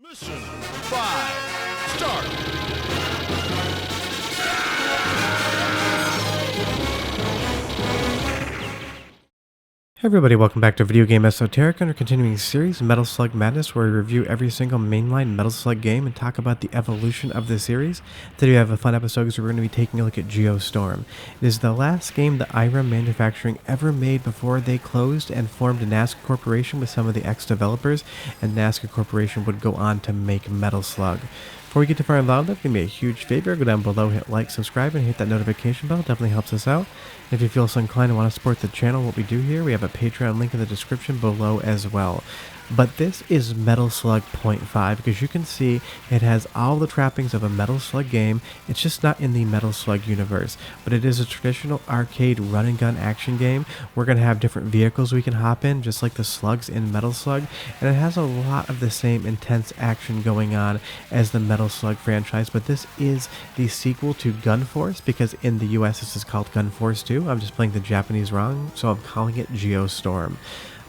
Mission 5, start! Hey everybody, welcome back to Video Game Esoteric and our continuing series, Metal Slug Madness, where we review every single mainline Metal Slug game and talk about the evolution of the series. Today we have a fun episode because we're going to be taking a look at Geostorm. It is the last game that Irem Manufacturing ever made before they closed and formed a NASCAR Corporation with some of the ex-developers, and NASCAR Corporation would go on to make Metal Slug. Before we get too far involved, give me a huge favor, go down below, hit like, subscribe, and hit that notification bell. It definitely helps us out. And if you feel so inclined and want to support the channel, what we do here, we have a Patreon link in the description below as well. But this is Metal Slug 0.5 because you can see it has all the trappings of a Metal Slug game. It's just not in the Metal Slug universe, but it is a traditional arcade run and gun action game. We're going to have different vehicles we can hop in, just like the slugs in Metal Slug, and it has a lot of the same intense action going on as the Metal Slug franchise, but this is the sequel to GunForce because in the US this is called GunForce II. I'm just playing the Japanese wrong, so I'm calling it Geostorm.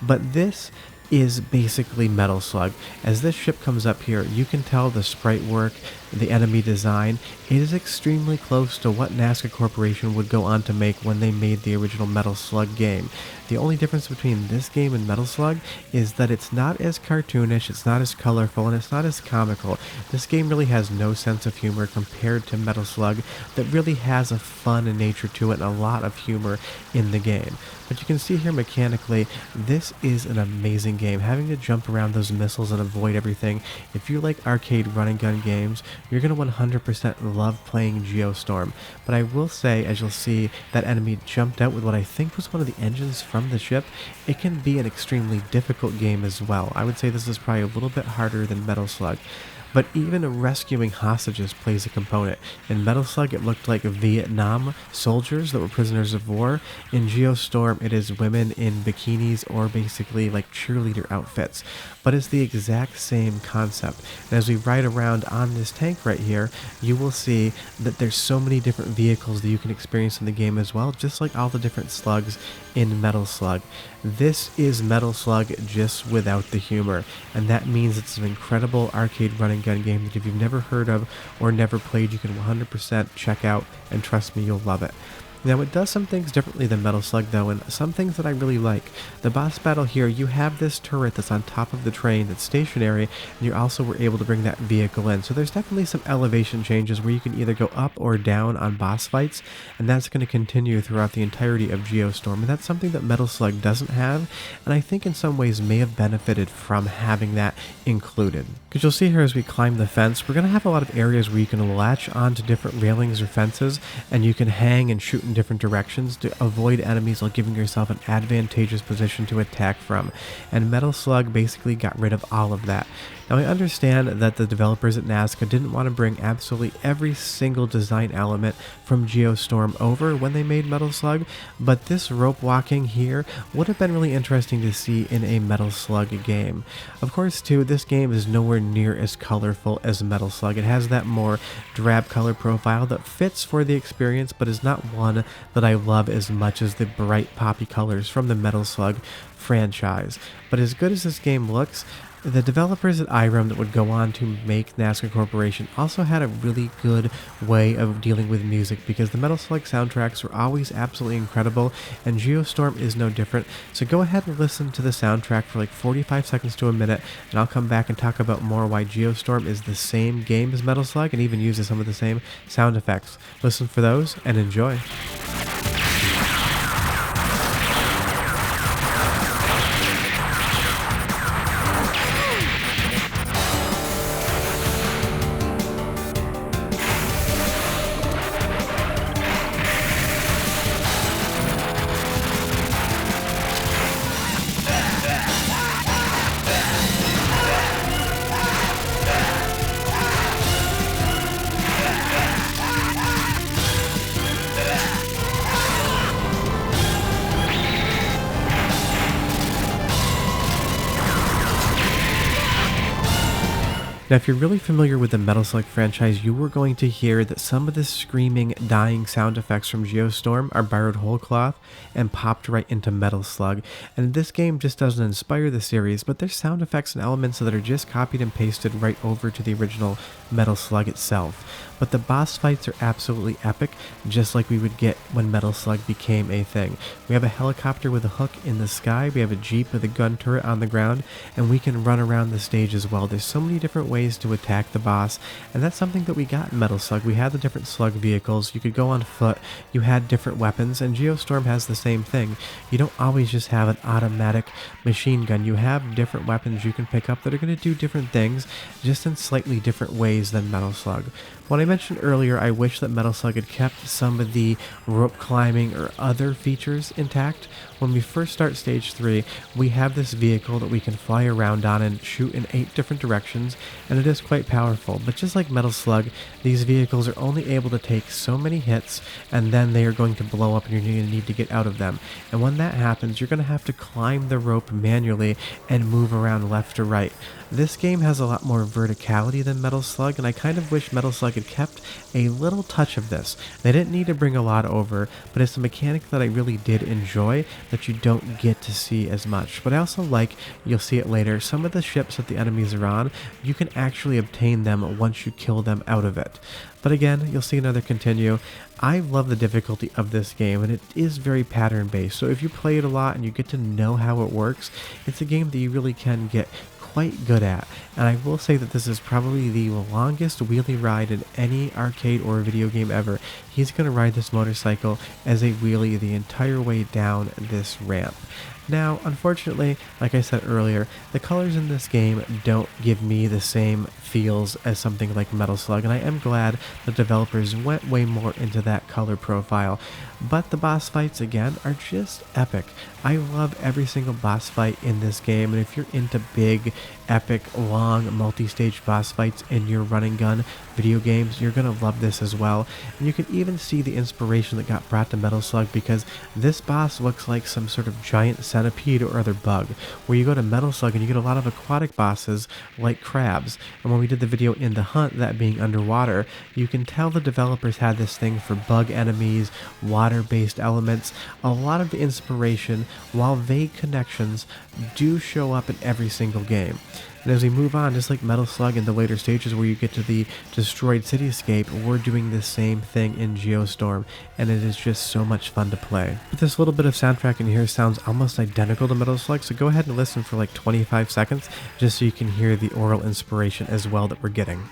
But this is basically Metal Slug. As this ship comes up here, you can tell the sprite work, the enemy design, it is extremely close to what NASCAR Corporation would go on to make when they made the original Metal Slug game. The only difference between this game and Metal Slug is that it's not as cartoonish, it's not as colorful, and it's not as comical. This game really has no sense of humor compared to Metal Slug that really has a fun nature to it and a lot of humor in the game. But you can see here mechanically, this is an amazing game. Having to jump around those missiles and avoid everything, if you like arcade run and gun games, you're going to 100% love playing Geostorm. But I will say, as you'll see, that enemy jumped out with what I think was one of the engines from the ship. It can be an extremely difficult game as well. I would say this is probably a little bit harder than Metal Slug. But even rescuing hostages plays a component. In Metal Slug, it looked like Vietnam soldiers that were prisoners of war. In Geostorm, it is women in bikinis or basically like cheerleader outfits. But it's the exact same concept. And as we ride around on this tank right here, you will see that there's so many different vehicles that you can experience in the game as well, just like all the different slugs in Metal Slug. This is Metal Slug just without the humor, and that means it's an incredible arcade run and gun game that if you've never heard of or never played, you can 100% check out, and trust me, you'll love it. Now, it does some things differently than Metal Slug though, and some things that I really like. The boss battle here, you have this turret that's on top of the train that's stationary, and you also were able to bring that vehicle in. So there's definitely some elevation changes where you can either go up or down on boss fights, and that's going to continue throughout the entirety of Geostorm, and that's something that Metal Slug doesn't have, and I think in some ways may have benefited from having that included. Because you'll see here as we climb the fence, we're going to have a lot of areas where you can latch onto different railings or fences, and you can hang and shoot in different directions to avoid enemies while giving yourself an advantageous position to attack from. And Metal Slug basically got rid of all of that. Now, I understand that the developers at NASCAR didn't want to bring absolutely every single design element from Geostorm over when they made Metal Slug, but this rope walking here would have been really interesting to see in a Metal Slug game. Of course, too, this game is nowhere near as colorful as Metal Slug. It has that more drab color profile that fits for the experience, but is not one that I love as much as the bright poppy colors from the Metal Slug franchise. But as good as this game looks, the developers at Irem that would go on to make NASCAR Corporation also had a really good way of dealing with music because the Metal Slug soundtracks were always absolutely incredible, and Geostorm is no different. So go ahead and listen to the soundtrack for like 45 seconds to a minute, and I'll come back and talk about more why Geostorm is the same game as Metal Slug and even uses some of the same sound effects. Listen for those and enjoy. Now, if you're really familiar with the Metal Slug franchise, you were going to hear that some of the screaming, dying sound effects from Geostorm are borrowed whole cloth and popped right into Metal Slug. And this game just doesn't inspire the series, but there's sound effects and elements that are just copied and pasted right over to the original Metal Slug itself. But the boss fights are absolutely epic, just like we would get when Metal Slug became a thing. We have a helicopter with a hook in the sky, we have a jeep with a gun turret on the ground, and we can run around the stage as well. There's so many different ways to attack the boss, and that's something that we got in Metal Slug. We had the different slug vehicles, you could go on foot, you had different weapons, and Geostorm has the same thing. You don't always just have an automatic machine gun, you have different weapons you can pick up that are going to do different things, just in slightly different ways than Metal Slug. When I mentioned earlier, I wish that Metal Slug had kept some of the rope climbing or other features intact. When we first start stage 3, we have this vehicle that we can fly around on and shoot in 8 different directions, and it is quite powerful. But just like Metal Slug, these vehicles are only able to take so many hits, and then they are going to blow up and you're going to need to get out of them. And when that happens, you're going to have to climb the rope manually and move around left to right. This game has a lot more verticality than Metal Slug, and I kind of wish Metal Slug had kept a little touch of this. They didn't need to bring a lot over, but it's a mechanic that I really did enjoy that you don't get to see as much. But I also like, you'll see it later, some of the ships that the enemies are on, you can actually obtain them once you kill them out of it. But again, you'll see another continue. I love the difficulty of this game, and it is very pattern based, so if you play it a lot and you get to know how it works, it's a game that you really can get quite good at. And I will say that this is probably the longest wheelie ride in any arcade or video game ever. He's going to ride this motorcycle as a wheelie the entire way down this ramp. Now, unfortunately, like I said earlier, the colors in this game don't give me the same feels as something like Metal Slug, and I am glad the developers went way more into that color profile. But the boss fights, again, are just epic. I love every single boss fight in this game, and if you're into big, epic, long, multi-stage boss fights in your running gun video games, you're going to love this as well. And you can even see the inspiration that got brought to Metal Slug, because this boss looks like some sort of giant centipede or other bug, where you go to Metal Slug and you get a lot of aquatic bosses like crabs. And when we did the video in The Hunt, that being underwater, you can tell the developers had this thing for bug enemies, water-based elements. A lot of the inspiration, while vague connections, do show up in every single game. And as we move on, just like Metal Slug in the later stages where you get to the destroyed cityscape, we're doing the same thing in Geostorm, and it is just so much fun to play. But this little bit of soundtrack in here sounds almost identical to Metal Slug, so go ahead and listen for like 25 seconds just so you can hear the oral inspiration as well that we're getting.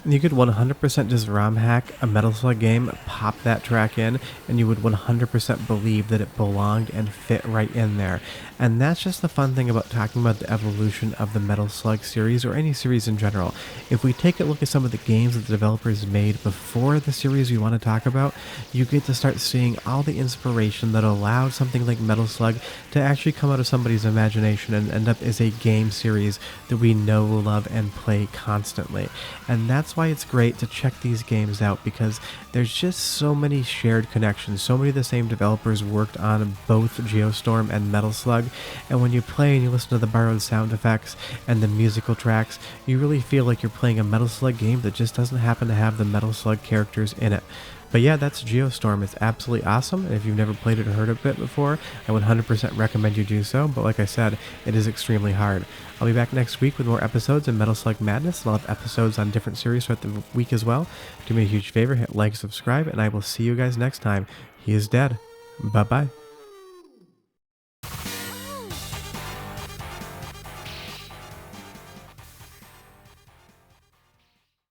You could 100% just ROM hack a Metal Slug game, pop that track in, and you would 100% believe that it belonged and fit right in there. And that's just the fun thing about talking about the evolution of the Metal Slug series, or any series in general. If we take a look at some of the games that the developers made before the series we want to talk about, you get to start seeing all the inspiration that allowed something like Metal Slug to actually come out of somebody's imagination and end up as a game series that we know, love, and play constantly. And that's why it's great to check these games out, because there's just so many shared connections. So many of the same developers worked on both Geostorm and Metal Slug, and when you play and you listen to the borrowed sound effects and the musical tracks, you really feel like you're playing a Metal Slug game that just doesn't happen to have the Metal Slug characters in it. But yeah, that's Geostorm. It's absolutely awesome, and if you've never played it or heard of it before, I would 100% recommend you do so, but like I said, it is extremely hard. I'll be back next week with more episodes in Metal Slug Madness, and I'll have episodes on different series throughout the week as well. Do me a huge favor, hit like, subscribe, and I will see you guys next time. He is dead. Bye-bye.